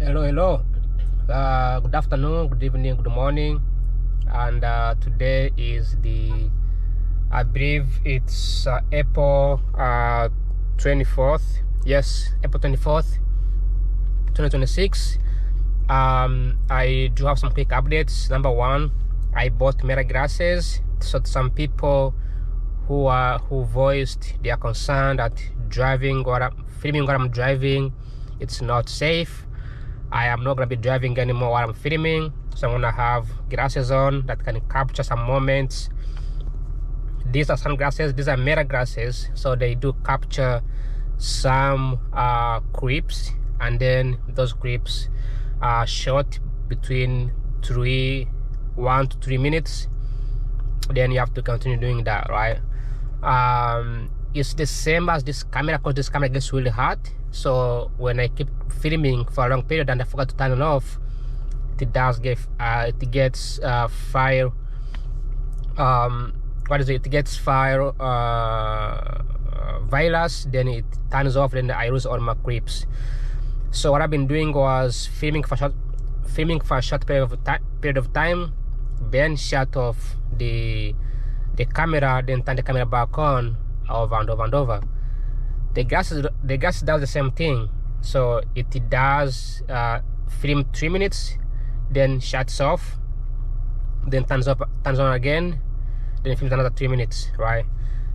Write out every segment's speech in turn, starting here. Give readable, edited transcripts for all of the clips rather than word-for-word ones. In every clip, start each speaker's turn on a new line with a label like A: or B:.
A: Hello. Good afternoon, good evening, good morning. And today is I believe it's April 24th. Yes, April 24th, 2026. I do have some quick updates. Number one, I bought Meta glasses. So some people who voiced their concern that filming what I'm driving, it's not safe. I am not gonna be driving anymore while I'm filming, so I'm gonna have glasses on that can capture some moments. These are sunglasses. These are Meta glasses, so they do capture some clips, and then those clips are short between 1 to 3 minutes. Then you have to continue doing that, right? It's the same as this camera, because this camera gets really hot. So when I keep filming for a long period and I forgot to turn it off, it does get it gets fire. It gets fire virus. Then it turns off. Then I lose all my clips. So what I've been doing was filming for a short period of time, then shut off the camera, then turn the camera back on over and over and over. The glasses does the same thing. So it does film 3 minutes, then shuts off, then turns on again, then films another 3 minutes, right?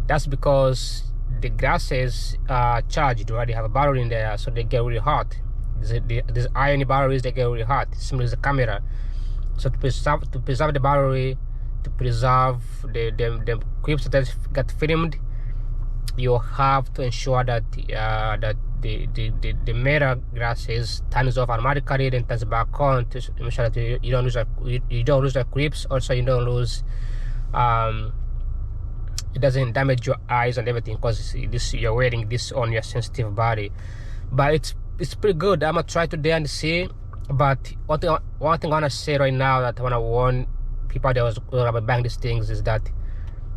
A: That's because the glasses are charged, right? They have a battery in there, so they get really hot. These iron batteries, they get really hot, similar to the camera. So to preserve the battery, to preserve the clips that get filmed, you have to ensure that the Meta glasses turns off automatically, then turns back on, to make sure that you don't lose the clips. Also, you don't lose it doesn't damage your eyes and everything, because you're wearing this on your sensitive body. But it's pretty good. I'm gonna try today and see. But one thing I wanna say right now, that I wanna warn people that was gonna bang these things, is that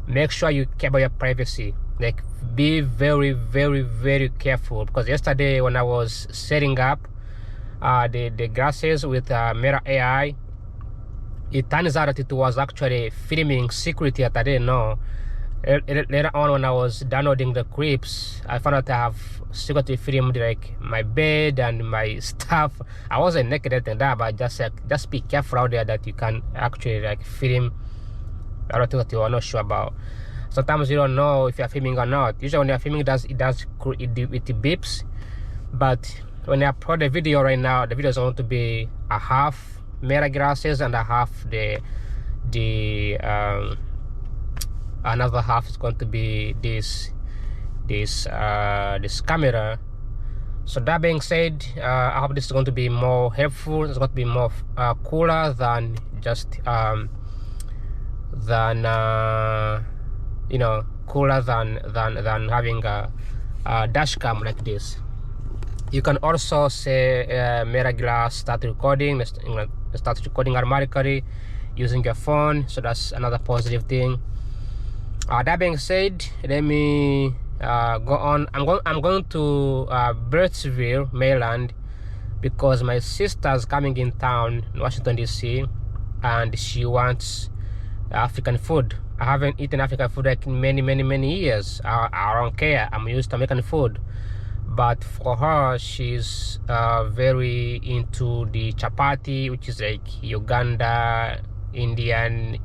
A: make sure you care about your privacy. Like, be very, very, very careful, because yesterday when I was setting up the glasses with Meta AI, it turns out that it was actually filming security that I didn't know. Later on, when I was downloading the clips, I found out I have secretly filmed like my bed and my stuff. I wasn't naked and that, but just be careful out there that you can actually like film a lot of things that you are not sure about. Sometimes you don't know if you're filming or not. Usually when you're filming, it beeps. But when I upload the video right now, the video is going to be a half Meta glasses and a half another half is going to be this camera. So that being said, I hope this is going to be more helpful. It's going to be more cooler than just cooler than having a dash cam like this. You can also say Meta glass start recording automatically using your phone. So that's another positive thing. That being said, let me go on. I'm going to Birdsville, Maryland, because my sister's coming in town in Washington DC, and she wants African food. I haven't eaten African food like in many years. I don't care. I'm used to American food. But for her, she's very into the chapati, which is like Uganda, Indian,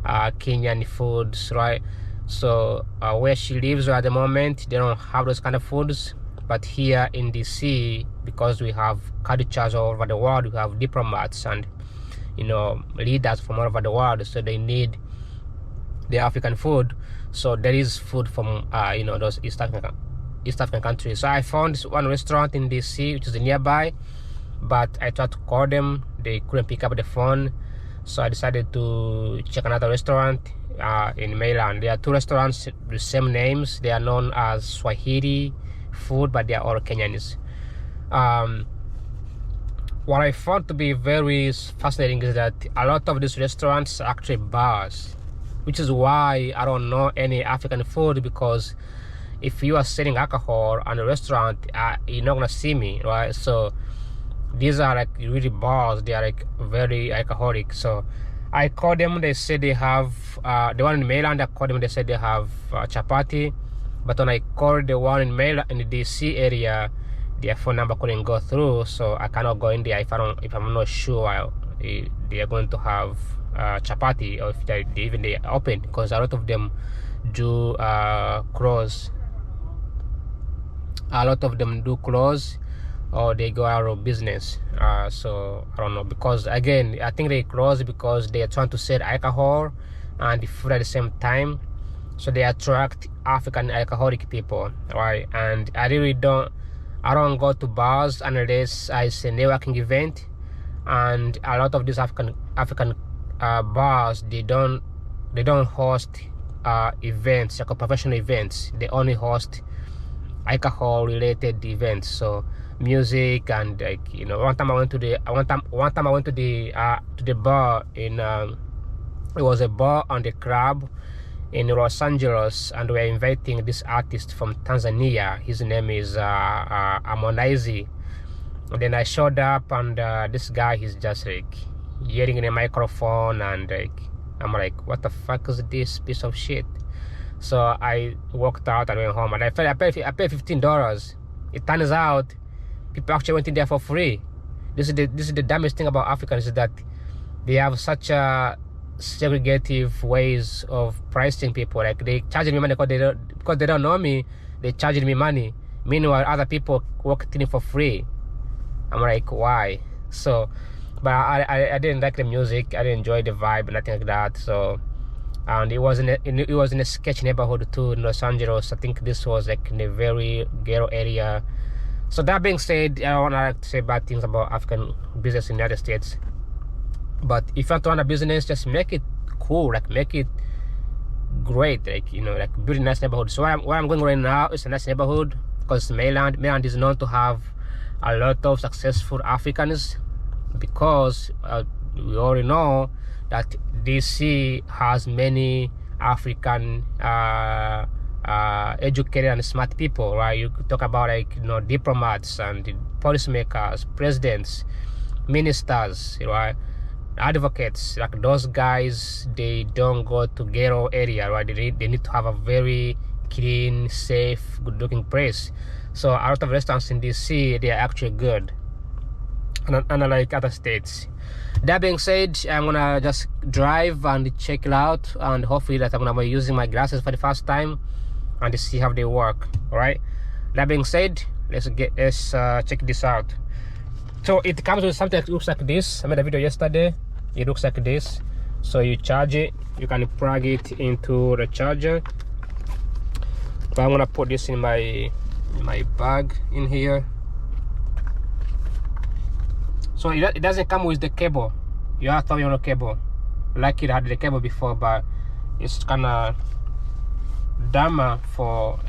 A: Kenyan foods, right? So where she lives at the moment, they don't have those kind of foods. But here in DC, because we have cultures all over the world, we have diplomats and leaders from all over the world, so they need the African food. So there is food from those East African countries. So I found this one restaurant in DC, which is nearby, but I tried to call them, they couldn't pick up the phone. So I decided to check another restaurant in Maryland. There are two restaurants with the same names. They are known as Swahili food, but they are all Kenyans. What I found to be very fascinating is that a lot of these restaurants are actually bars, which is why I don't know any African food, because if you are selling alcohol at a restaurant, you're not gonna see me, right? So these are like really bars. They are like very alcoholic. So I called them. They said they have the one in Maryland. I called them. They said they have chapati. But when I called the one in Maryland in the DC area, their phone number couldn't go through. So I cannot go in there if I'm not sure they are going to have chapati, or if they open, because a lot of them do close. A lot of them do close, or they go out of business. So I don't know, because again, I think they close because they are trying to sell alcohol and the food at the same time, so they attract African alcoholic people, right? And I don't go to bars unless it's a networking event. And a lot of these African bars, they don't host events, like professional events. They only host alcohol related events, so music and, like, you know, one time I went to the bar in it was a bar on the Crab in Los Angeles, and we're inviting this artist from Tanzania. His name is Harmonize. And then I showed up, and this guy, he's just like yelling in a microphone, and like I'm like, what the fuck is this piece of shit? So I walked out and went home, and I paid $15. It turns out people actually went in there for free. This is the dumbest thing about Africans, is that they have such segregative ways of pricing people. Like, they charging me money because they don't know me. They charging me money. Meanwhile, other people walked in for free. I'm like, why? So, but I didn't like the music. I didn't enjoy the vibe, nothing like that. So, and it was in a sketch neighborhood too in Los Angeles. I think this was like in a very ghetto area. So that being said, I don't want to say bad things about African business in the United States. But if you want to run a business, just make it cool, like make it great, like, you know, like build a nice neighborhood. So where I'm going right now is a nice neighborhood, because Maryland is known to have a lot of successful Africans, because we already know that DC has many African educated and smart people, right? You could talk about, like, you know, diplomats and policymakers, presidents, ministers, right? Advocates. Like, those guys, they don't go to ghetto area, right? They need to have a very clean, safe, good looking place. So a lot of restaurants in DC, they are actually good, unlike other states. That being said, I'm gonna just drive and check it out, and hopefully that I'm gonna be using my glasses for the first time and see how they work. All right, that being said, let's check this out. So it comes with something that looks like this. I made a video yesterday. It looks like this. So you charge it, you can plug it into the charger. But I'm gonna put this in my bag in here. So it doesn't come with the cable. You have to have your own cable. Like it had the cable before, but it's kind of dumber for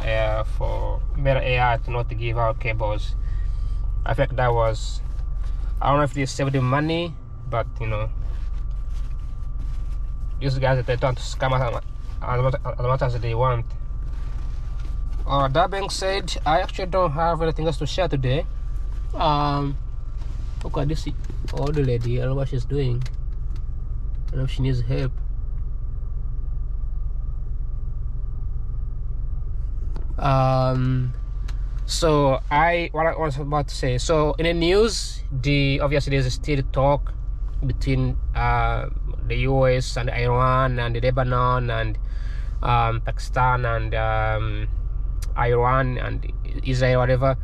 A: Meta AI to not give out cables. I think that was, I don't know if they saved the money, but you know, these guys, they don't scam us as much as they want. That being said, I actually don't have anything else to share today. Look at this older lady. I don't know what she's doing. I don't know if she needs help. So what I was about to say. So in the news, obviously there's still talk between the US and Iran and Lebanon and Pakistan and Iran and Israel, whatever.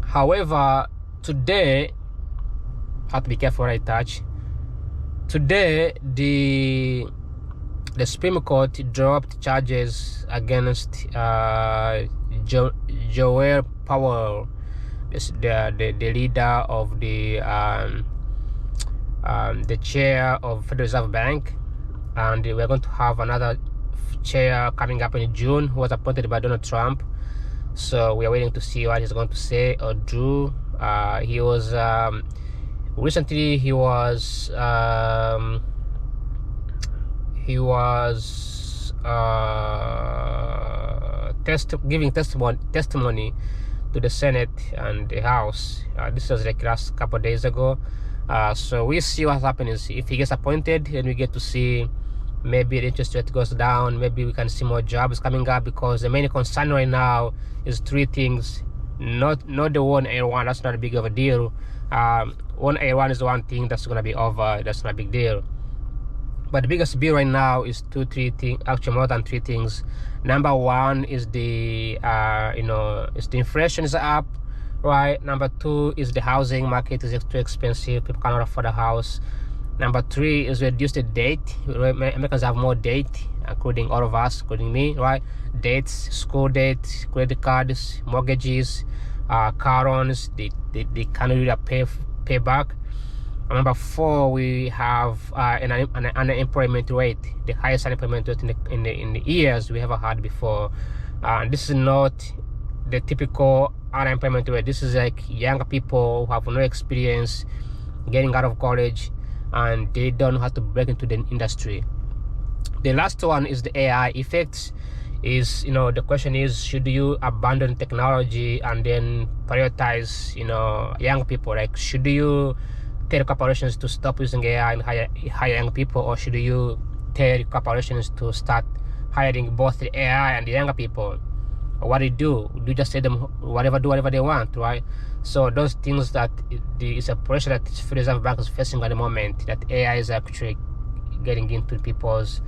A: However, today, I have to be careful what I touch. Today, the Supreme Court dropped charges against Joel Powell, the leader of the chair of Federal Reserve Bank, and we're going to have another chair coming up in June, who was appointed by Donald Trump. So we are waiting to see what he's going to say or do. He was recently giving testimony to the Senate and the House. This was like last couple of days ago. So we see what happens. If he gets appointed, then we get to see maybe the interest rate goes down. Maybe we can see more jobs coming up, because the main concern right now is three things. Not the one A1. That's not a big of a deal. One A1 is the one thing that's gonna be over. That's not a big deal. But the biggest bill right now is three things, actually more than three things. Number one is the it's the inflation is up, right? Number two is the housing market is too expensive. People cannot afford a house. Number three is reduce the debt. Americans have more debt, including all of us, including me, right? Debts, school debt, credit cards, mortgages, car loans. They cannot really pay back. Number four, we have an unemployment rate, the highest unemployment rate in the years we ever had before. This is not the typical unemployment rate. This is like younger people who have no experience getting out of college, and they don't know how to break into the industry. The last one is the AI effects. Is the question is, should you abandon technology and then prioritize young people? Like, should you tell corporations to stop using AI and hire young people, or should you tell corporations to start hiring both the AI and the younger people? What do? You just say them do whatever they want, right? So those things that it's a pressure that the Federal Reserve Bank is facing at the moment, that AI is actually getting into people's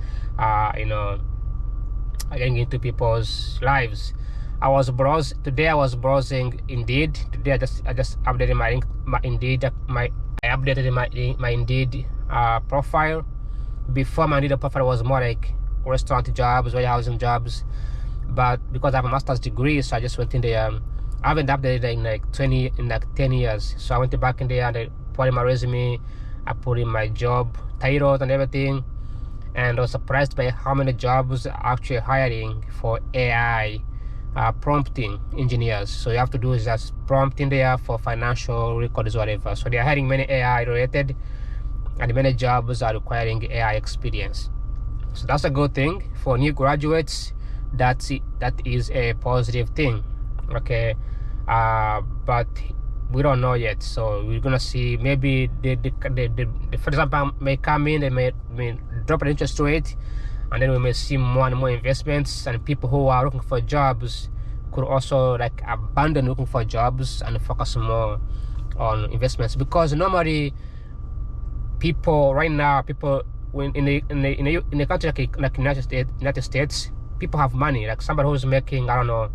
A: getting into people's lives. I was browsing Indeed. Today I just updated my Indeed. I updated my Indeed profile. Before, my Indeed profile was more like restaurant jobs, warehousing jobs. But because I have a master's degree, so I just went in there. I haven't updated it in 10 years. So I went back in there and I put in my resume. I put in my job titles and everything. And I was surprised by how many jobs are actually hiring for AI prompting engineers. So you have to do is just prompt in there for financial records, whatever. So they are hiring many AI related, and many jobs are requiring AI experience. So that's a good thing for new graduates. That is a positive thing, okay? But we don't know yet, so we're gonna see. Maybe the Federal Bank may come in, they may drop an interest rate, and then we may see more and more investments, and people who are looking for jobs could also abandon looking for jobs and focus more on investments. Because normally people right now, in a country like United States, people have money. Like somebody who's making, I don't know,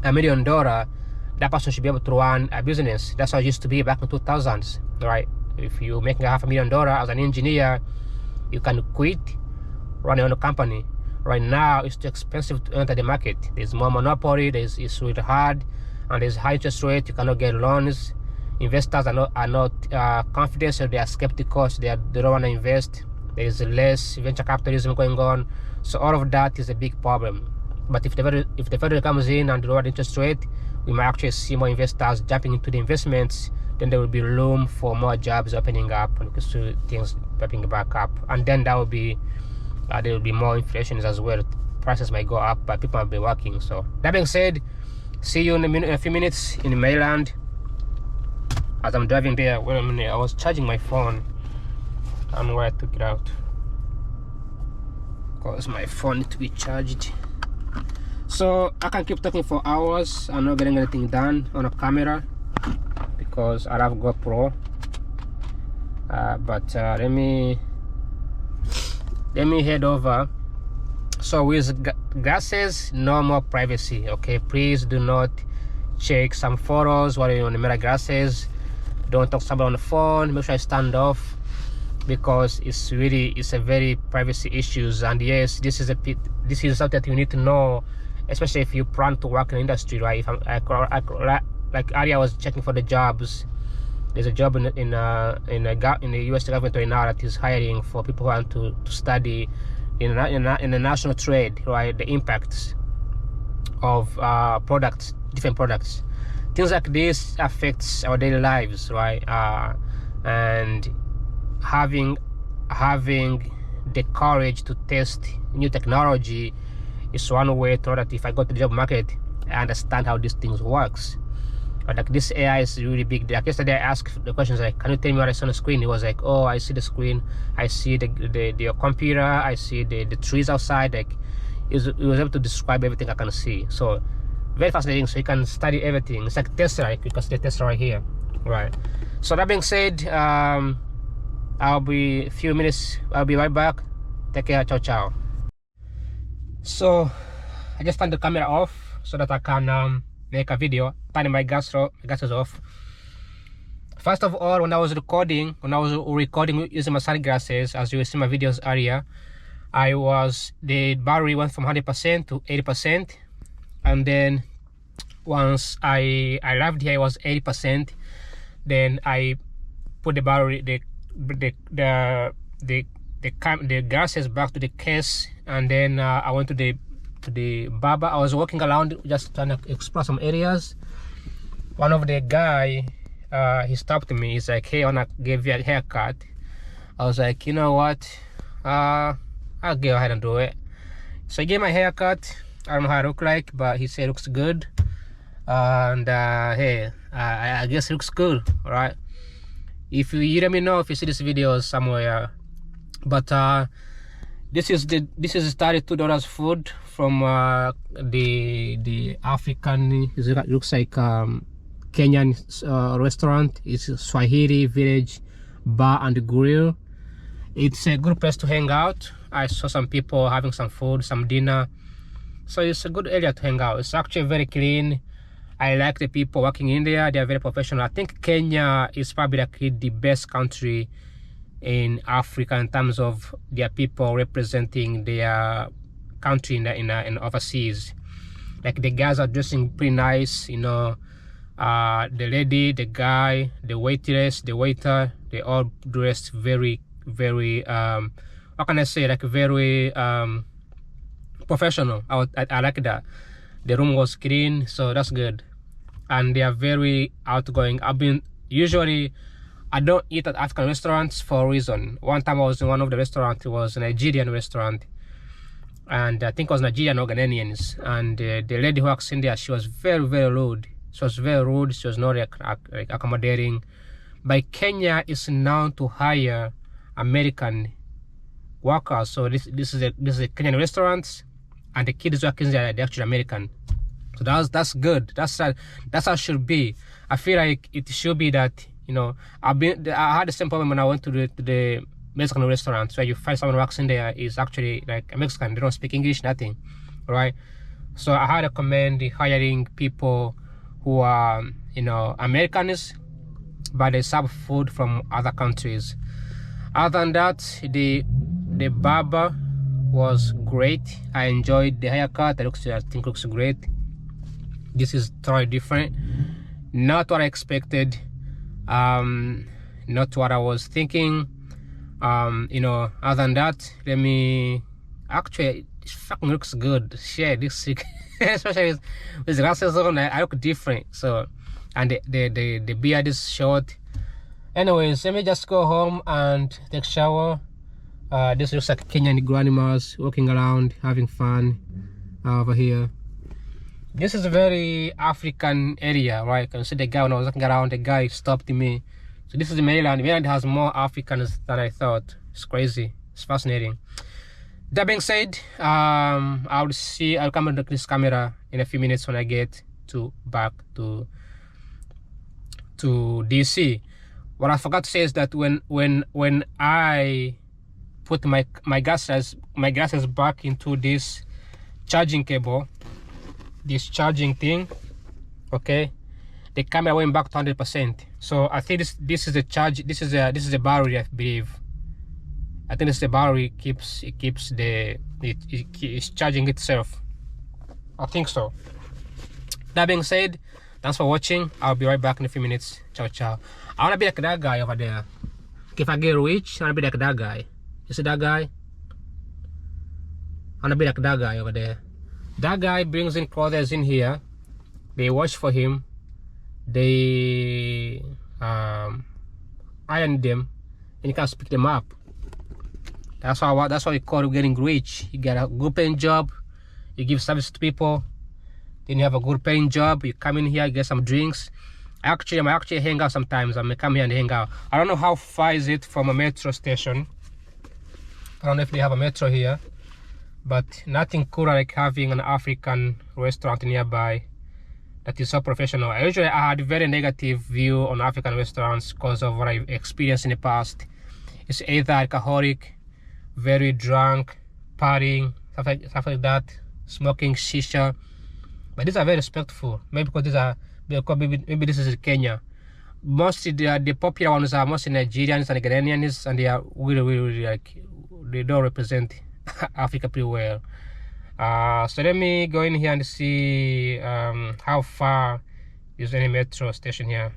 A: $1 million, that person should be able to run a business. That's how it used to be back in 2000s, right? If you're making $500,000 as an engineer, you can quit, run your own company. Right now, it's too expensive to enter the market. There's more monopoly. It's really hard, and there's high interest rate. You cannot get loans. Investors are not confident, so they are skeptical. So they don't want to invest. There is less venture capitalism going on. So all of that is a big problem. But if the Federal comes in and lower the interest rate, we might actually see more investors jumping into the investments. Then there will be room for more jobs opening up, and we can see things popping back up. And then there will be more inflation as well. Prices might go up, but people might be working. So that being said, see you in a few minutes in Maryland. As I'm driving there, wait a minute, I was charging my phone. I don't know where I took it out, because my phone needs to be charged. So I can keep talking for hours. I'm not getting anything done on a camera because I have GoPro. But let me head over. So with glasses, no more privacy, okay? Please do not check some photos while you're on the mirror glasses. Don't talk to somebody on the phone. Make sure you stand off, because it's a very privacy issues. And yes, this is something that you need to know, especially if you plan to work in the industry, right? Like earlier, I was checking for the jobs. There's a job in the U.S. government right now that is hiring for people who want to study in the national trade, right? The impacts of different products. Things like this affects our daily lives, right? And having the courage to test new technology is one way to know that if I go to the job market understand how these things works. But like this AI is really big. Like yesterday I asked the questions like, can you tell me what I see on the screen? It was like, oh, I see the screen, I see the computer, I see the trees outside. Like it was able to describe everything I can see. So very fascinating. So you can study everything. It's like Tesla. You can see the Tesla right here, right? So that being said, I'll be a few minutes. I'll be right back. Take care. Ciao, ciao. So I just turned the camera off so that I can make a video. Turning my gas is off. First of all, when I was recording using my sunglasses, as you see my videos earlier, the battery went from 100% to 80%, and then once I arrived here, it was 80%. Then I put the battery, the glasses back to the case, and then I went to the barber. I was walking around just trying to explore some areas. One of the guy, he stopped me. He's like, hey, I wanna give you a haircut. I was like, you know what, I'll go ahead and do it. So he gave my haircut. I don't know how I look like, but he said it looks good. And hey, I guess it looks good. All right, if you let me know if you see this video somewhere. But this is $32 food from the African, it looks like Kenyan restaurant. It's Swahili Village Bar and Grill. It's a good place to hang out. I saw some people having some food, some dinner, so it's a good area to hang out. It's actually very clean. I like the people working in there. They are very professional. I think Kenya is probably like the best country in Africa in terms of their people representing their country in overseas. Like the guys are dressing pretty nice, you know. The lady, the guy, the waitress, the waiter, they all dressed very, very what can I say, like very professional. I like that. The room was clean, so that's good. And they are very outgoing. Usually I don't eat at African restaurants for a reason. One time I was in one of the restaurants. It was a Nigerian restaurant, and I think it was Nigerian or Ghanaians. And the lady who works in there, she was very, very rude. She was very rude. She was not like accommodating. But Kenya is known to hire American workers. So this is a Kenyan restaurant, and the kids working there, they're actually American. So that's good. That's how it should be. I feel like it should be that, you know. I had the same problem when I went to the Mexican restaurants, where you find someone who works in there is actually like a Mexican. They don't speak English, nothing, right? So I highly recommend hiring people who are, you know, Americans, but they serve food from other countries. Other than that, the barber was great. I enjoyed the haircut. I think looks great. This is totally different. Not what I expected. Not what I was thinking. You know, other than that, actually, it fucking looks good. Shit, this especially with glasses on, I look different. So, and the beard is short. Anyways, let me just go home and take a shower. This looks like Kenyan grandmas walking around having fun over here. This is a very African area, right? You can see the guy, when I was walking around, the guy stopped me. So this is the mainland. Mainland has more Africans than I thought. It's crazy. It's fascinating. That being said, I'll come into this camera in a few minutes when I get back to DC. What I forgot to say is that when I put my glasses back into this charging cable, this charging thing, okay, the camera went back to 100%. So I think this is a charge. This is a battery, I believe. I think this is the battery it's charging itself. I think so. That being said, thanks for watching. I'll be right back in a few minutes. Ciao, ciao. I wanna be like that guy over there. If I get rich, I wanna be like that guy. You see that guy? I wanna be like that guy over there. That guy brings in clothes in here. They wash for him. They iron them, and you can pick them up. That's why we call it getting rich. You get a good paying job. You give service to people. then you have a good paying job, you come in here, get some drinks. I actually hang out sometimes. I may come here and hang out. I don't know how far is it from a metro station. I don't know if they have a metro here, but nothing cooler like having an African restaurant nearby that is so professional. I had a very negative view on African restaurants because of what I've experienced in the past. It's either alcoholic, very drunk, partying, stuff like that, smoking shisha. But these are very respectful. Maybe maybe this is Kenya. Mostly the popular ones are mostly Nigerians and Ghanaians, and they are really like, they don't represent Africa pretty well. So let me go in here and see how far is any metro station here.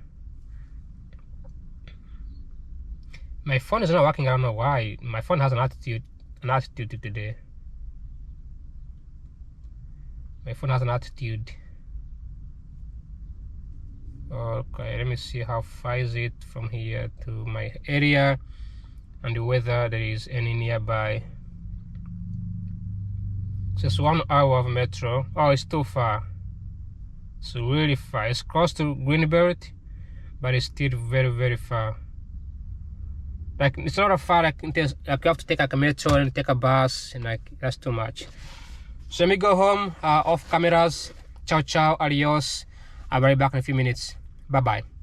A: My phone is not working. I don't know why. My phone has an attitude today. My phone has an attitude. Okay, let me see how far is it from here to my area and whether there is any nearby. It's just 1 hour of metro. Oh, it's too far. It's really far. It's close to Greenbelt, but it's still very far. Like, it's not a far, like you have to take like a metro and take a bus, and like that's too much. So let me go home, off cameras. Ciao, adios. I'll be right back in a few minutes. Bye bye.